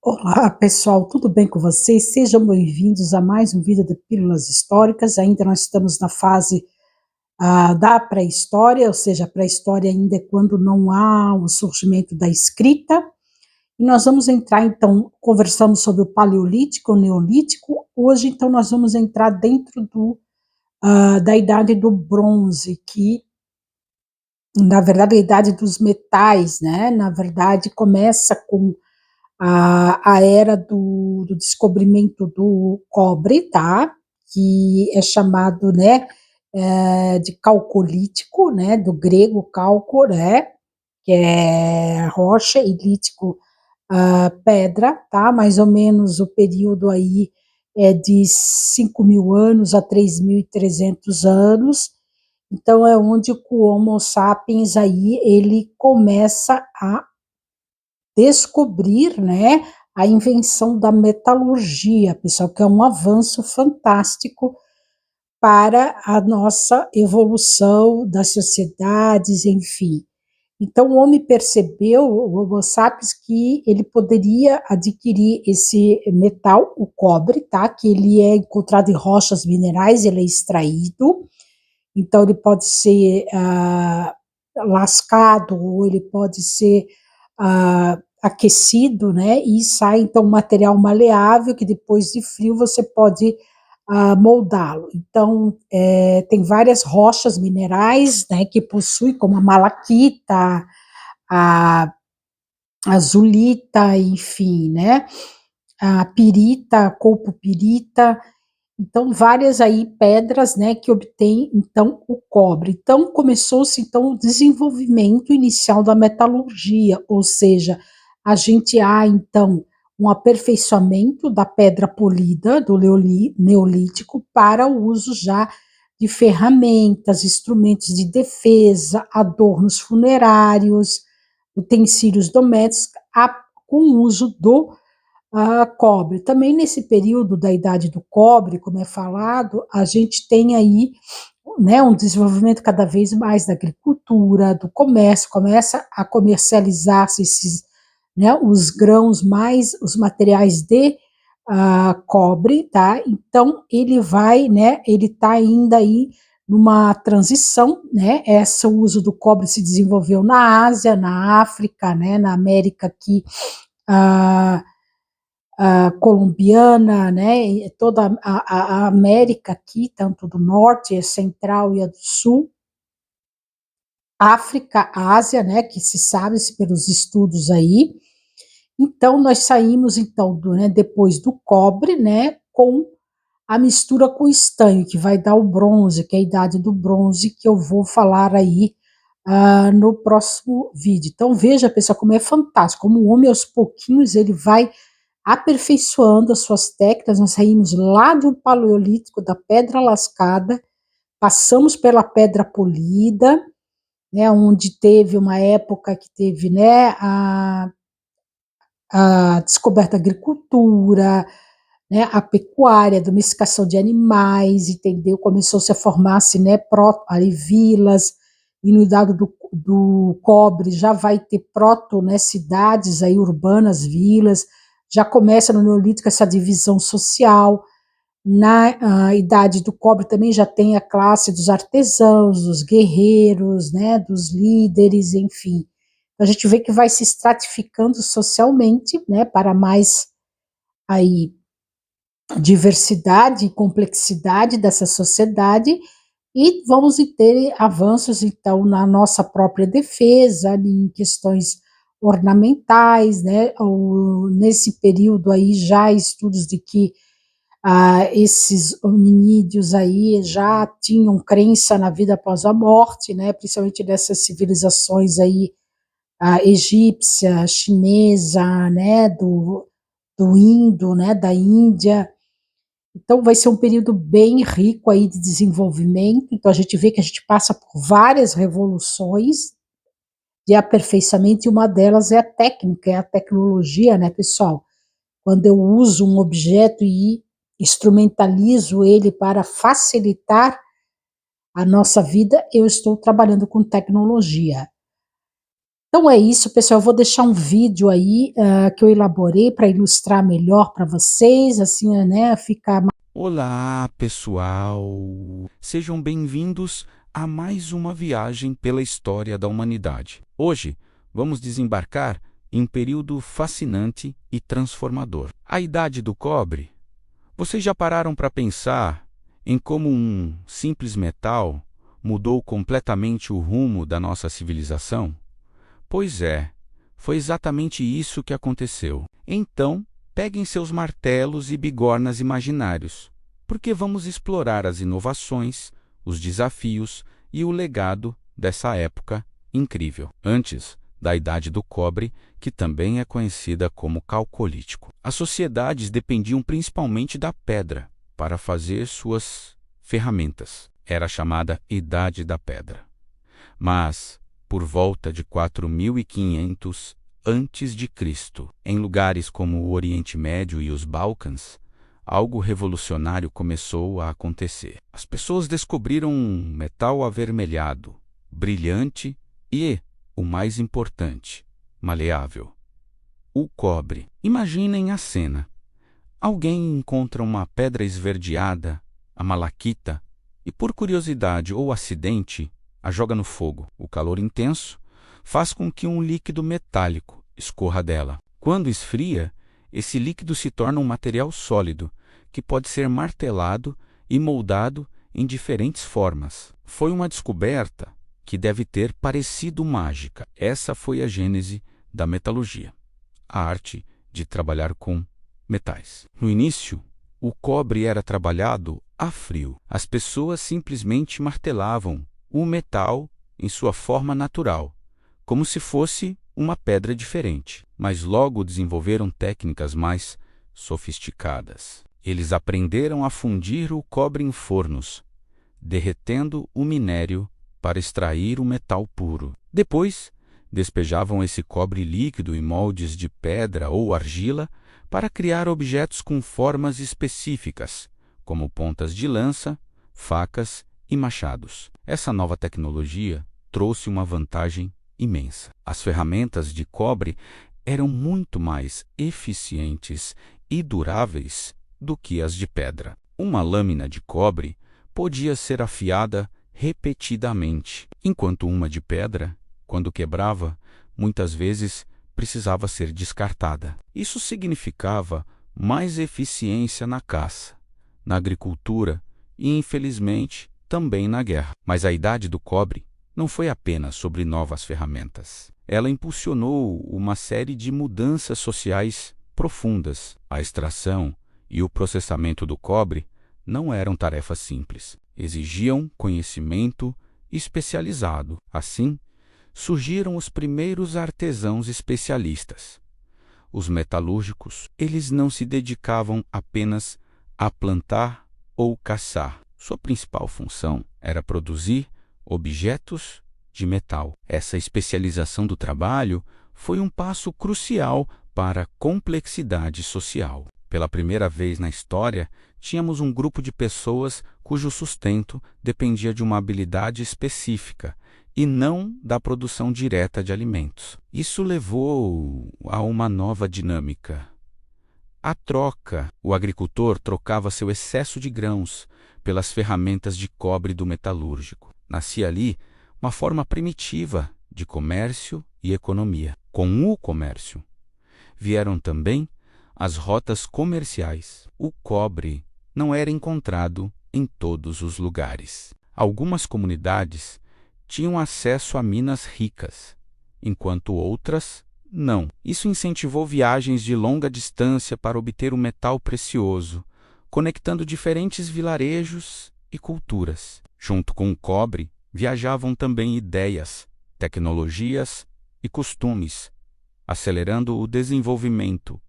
Olá, pessoal, tudo bem com vocês? Sejam bem-vindos a mais um vídeo de Pílulas Históricas. Ainda nós estamos na fase da pré-história, ou seja, a pré-história ainda é quando não há o surgimento da escrita. E nós vamos entrar, então, conversamos sobre o Paleolítico, o Neolítico. Hoje, então, nós vamos entrar dentro da Idade do Bronze, que, na verdade, é a Idade dos Metais, né? Na verdade, começa com a era do descobrimento do cobre, tá? Que é chamado, né, de calcolítico, né, do grego calco, né, que é rocha, e lítico, pedra, tá? Mais ou menos o período aí é de 5.000 anos a 3.300 anos. Então é onde o Homo sapiens aí ele começa a descobrir, né, a invenção da metalurgia, pessoal, que é um avanço fantástico para a nossa evolução das sociedades, enfim. Então o homem percebeu, o Homo sapiens, que ele poderia adquirir esse metal, o cobre, tá? Que ele é encontrado em rochas minerais, ele é extraído, então ele pode ser lascado, ou ele pode ser aquecido, né, e sai então um material maleável que depois de frio você pode moldá-lo. Então tem várias rochas minerais, né, que possuem, como a malaquita, a azulita, enfim, né, a pirita, a colpopirita. Então, várias aí pedras, né, que obtêm, então, o cobre. Então, começou-se, então, o desenvolvimento inicial da metalurgia, ou seja, a gente há, então, um aperfeiçoamento da pedra polida, do neolítico, para o uso já de ferramentas, instrumentos de defesa, adornos funerários, utensílios domésticos, com o uso do cobre. Também nesse período da Idade do Cobre, como é falado, a gente tem aí, né, um desenvolvimento cada vez mais da agricultura, do comércio, começa a comercializar-se esses, né, os grãos mais os materiais de cobre, tá? Então ele vai, né, ele está ainda aí numa transição, né? Esse uso do cobre se desenvolveu na Ásia, na África, né, na América aqui, colombiana, né, toda a América aqui, tanto do norte, a central e a do sul, África, Ásia, né, que se sabe pelos estudos aí. Então nós saímos então né, depois do cobre, né, com a mistura com o estanho, que vai dar o bronze, que é a idade do bronze, que eu vou falar aí no próximo vídeo. Então veja, pessoal, como é fantástico, como o homem aos pouquinhos ele vai aperfeiçoando as suas técnicas. Nós saímos lá do paleolítico, da pedra lascada, passamos pela pedra polida, né, onde teve uma época que teve, né, a descoberta da agricultura, né, a pecuária, a domesticação de animais, entendeu? Começou-se a formar-se, né, ali, vilas, e no idade do cobre já vai ter proto, né, cidades aí urbanas, vilas, já começa no Neolítico essa divisão social. Na idade do cobre também já tem a classe dos artesãos, dos guerreiros, né, dos líderes, enfim. A gente vê que vai se estratificando socialmente, né, para mais aí diversidade e complexidade dessa sociedade, e vamos ter avanços, então, na nossa própria defesa, em questões ornamentais, né, nesse período aí já estudos de que esses hominídeos aí já tinham crença na vida após a morte, né, principalmente dessas civilizações aí, egípcia, chinesa, né, do Indo, né, da Índia. Então vai ser um período bem rico aí de desenvolvimento. Então a gente vê que a gente passa por várias revoluções de aperfeiçoamento, e uma delas é a técnica, é a tecnologia, né, pessoal? Quando eu uso um objeto e instrumentalizo ele para facilitar a nossa vida, eu estou trabalhando com tecnologia. Então é isso, pessoal. Eu vou deixar um vídeo aí que eu elaborei para ilustrar melhor para vocês, assim, né? Ficar Olá, pessoal! Sejam bem-vindos a mais uma viagem pela história da humanidade. Hoje, vamos desembarcar em um período fascinante e transformador. A Idade do Cobre. Vocês já pararam para pensar em como um simples metal mudou completamente o rumo da nossa civilização? Pois é, foi exatamente isso que aconteceu. Então, peguem seus martelos e bigornas imaginários, porque vamos explorar as inovações, os desafios e o legado dessa época incrível, antes da Idade do Cobre, que também é conhecida como Calcolítico. As sociedades dependiam principalmente da pedra para fazer suas ferramentas. Era chamada Idade da Pedra. Mas, por volta de 4500 antes de Cristo, em lugares como o Oriente Médio e os Balcãs, algo revolucionário começou a acontecer. As pessoas descobriram um metal avermelhado, brilhante e, o mais importante, maleável: o cobre. Imaginem a cena. Alguém encontra uma pedra esverdeada, a malaquita, e por curiosidade ou acidente, a joga no fogo. O calor intenso faz com que um líquido metálico escorra dela. Quando esfria, esse líquido se torna um material sólido, que pode ser martelado e moldado em diferentes formas. Foi uma descoberta que deve ter parecido mágica. Essa foi a gênese da metalurgia, a arte de trabalhar com metais. No início, o cobre era trabalhado a frio. As pessoas simplesmente martelavam o metal em sua forma natural, como se fosse uma pedra diferente. Mas logo desenvolveram técnicas mais sofisticadas. Eles aprenderam a fundir o cobre em fornos, derretendo o minério para extrair o metal puro. Depois, despejavam esse cobre líquido em moldes de pedra ou argila para criar objetos com formas específicas, como pontas de lança, facas e machados. Essa nova tecnologia trouxe uma vantagem imensa. As ferramentas de cobre eram muito mais eficientes e duráveis do que as de pedra. Uma lâmina de cobre podia ser afiada repetidamente, enquanto uma de pedra, quando quebrava, muitas vezes precisava ser descartada. Isso significava mais eficiência na caça, na agricultura e, infelizmente, também na guerra. Mas a Idade do Cobre não foi apenas sobre novas ferramentas. Ela impulsionou uma série de mudanças sociais profundas. A extração e o processamento do cobre não eram tarefas simples. Exigiam conhecimento especializado. Assim, surgiram os primeiros artesãos especialistas. Os metalúrgicos. Eles não se dedicavam apenas a plantar ou caçar. Sua principal função era produzir objetos de metal. Essa especialização do trabalho foi um passo crucial para a complexidade social. Pela primeira vez na história, tínhamos um grupo de pessoas cujo sustento dependia de uma habilidade específica e não da produção direta de alimentos. Isso levou a uma nova dinâmica. A troca. O agricultor trocava seu excesso de grãos pelas ferramentas de cobre do metalúrgico. Nascia ali uma forma primitiva de comércio e economia. Com o comércio, vieram também as rotas comerciais. O cobre não era encontrado em todos os lugares. Algumas comunidades tinham acesso a minas ricas, enquanto outras não. Isso incentivou viagens de longa distância para obter o metal precioso, conectando diferentes vilarejos e culturas. Junto com o cobre, viajavam também ideias, tecnologias e costumes, acelerando o desenvolvimento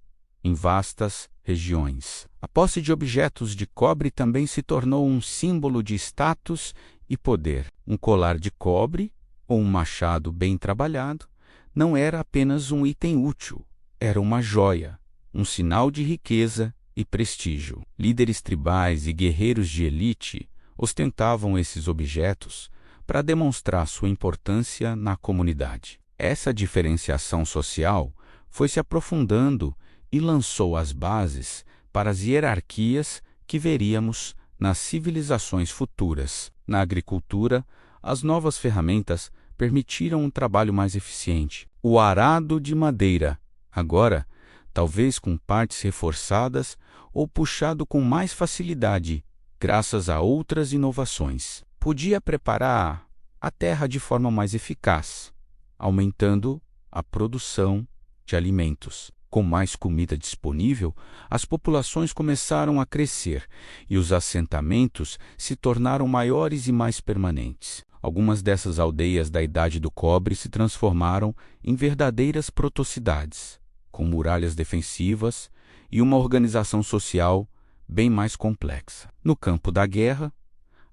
em vastas regiões. A posse de objetos de cobre também se tornou um símbolo de status e poder. Um colar de cobre ou um machado bem trabalhado não era apenas um item útil, era uma joia, um sinal de riqueza e prestígio. Líderes tribais e guerreiros de elite ostentavam esses objetos para demonstrar sua importância na comunidade. Essa diferenciação social foi se aprofundando e lançou as bases para as hierarquias que veríamos nas civilizações futuras. Na agricultura, as novas ferramentas permitiram um trabalho mais eficiente. O arado de madeira, agora, talvez com partes reforçadas ou puxado com mais facilidade, graças a outras inovações, podia preparar a terra de forma mais eficaz, aumentando a produção de alimentos. Com mais comida disponível, as populações começaram a crescer e os assentamentos se tornaram maiores e mais permanentes. Algumas dessas aldeias da Idade do Cobre se transformaram em verdadeiras protocidades, com muralhas defensivas e uma organização social bem mais complexa. No campo da guerra,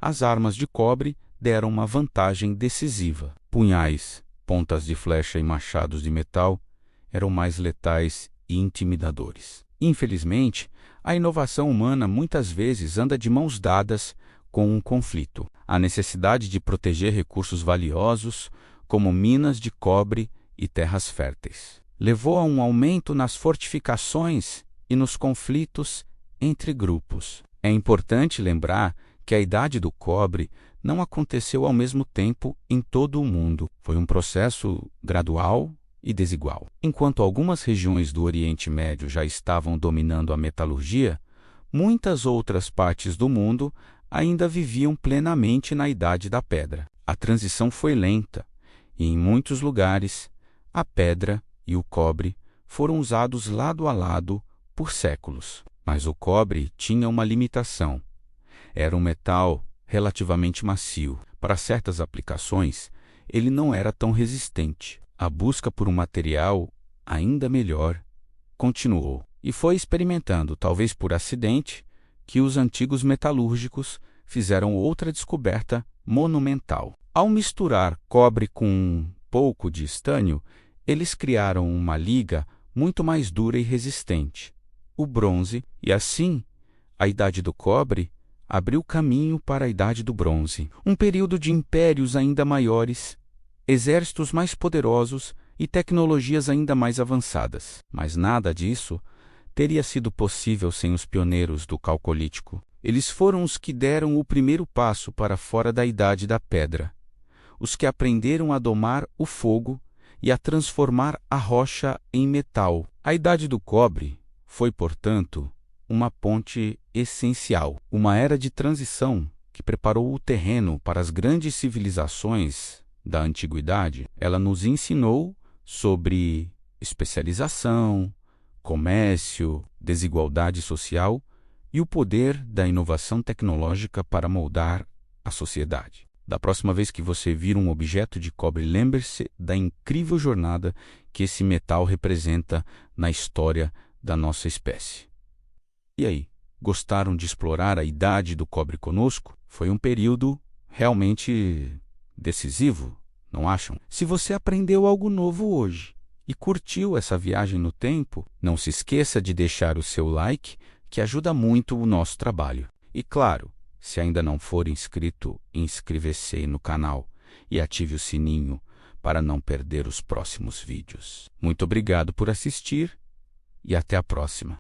as armas de cobre deram uma vantagem decisiva. Punhais, pontas de flecha e machados de metal eram mais letais e intimidadores. Infelizmente, a inovação humana muitas vezes anda de mãos dadas com um conflito. A necessidade de proteger recursos valiosos, como minas de cobre e terras férteis, levou a um aumento nas fortificações e nos conflitos entre grupos. É importante lembrar que a Idade do Cobre não aconteceu ao mesmo tempo em todo o mundo. Foi um processo gradual e desigual. Enquanto algumas regiões do Oriente Médio já estavam dominando a metalurgia, muitas outras partes do mundo ainda viviam plenamente na Idade da Pedra. A transição foi lenta e, em muitos lugares, a pedra e o cobre foram usados lado a lado por séculos. Mas o cobre tinha uma limitação. Era um metal relativamente macio. Para certas aplicações, ele não era tão resistente. A busca por um material ainda melhor continuou, e foi experimentando, talvez por acidente, que os antigos metalúrgicos fizeram outra descoberta monumental. Ao misturar cobre com um pouco de estânio, eles criaram uma liga muito mais dura e resistente, o bronze, e assim a Idade do Cobre abriu caminho para a Idade do Bronze, um período de impérios ainda maiores, exércitos mais poderosos e tecnologias ainda mais avançadas. Mas nada disso teria sido possível sem os pioneiros do Calcolítico. Eles foram os que deram o primeiro passo para fora da Idade da Pedra, os que aprenderam a domar o fogo e a transformar a rocha em metal. A Idade do Cobre foi, portanto, uma ponte essencial, uma era de transição que preparou o terreno para as grandes civilizações da antiguidade. Ela nos ensinou sobre especialização, comércio, desigualdade social e o poder da inovação tecnológica para moldar a sociedade. Da próxima vez que você vir um objeto de cobre, lembre-se da incrível jornada que esse metal representa na história da nossa espécie. E aí, gostaram de explorar a Idade do Cobre conosco? Foi um período realmente decisivo, não acham? Se você aprendeu algo novo hoje e curtiu essa viagem no tempo, não se esqueça de deixar o seu like, que ajuda muito o nosso trabalho. E claro, se ainda não for inscrito, inscreva-se no canal e ative o sininho para não perder os próximos vídeos. Muito obrigado por assistir e até a próxima.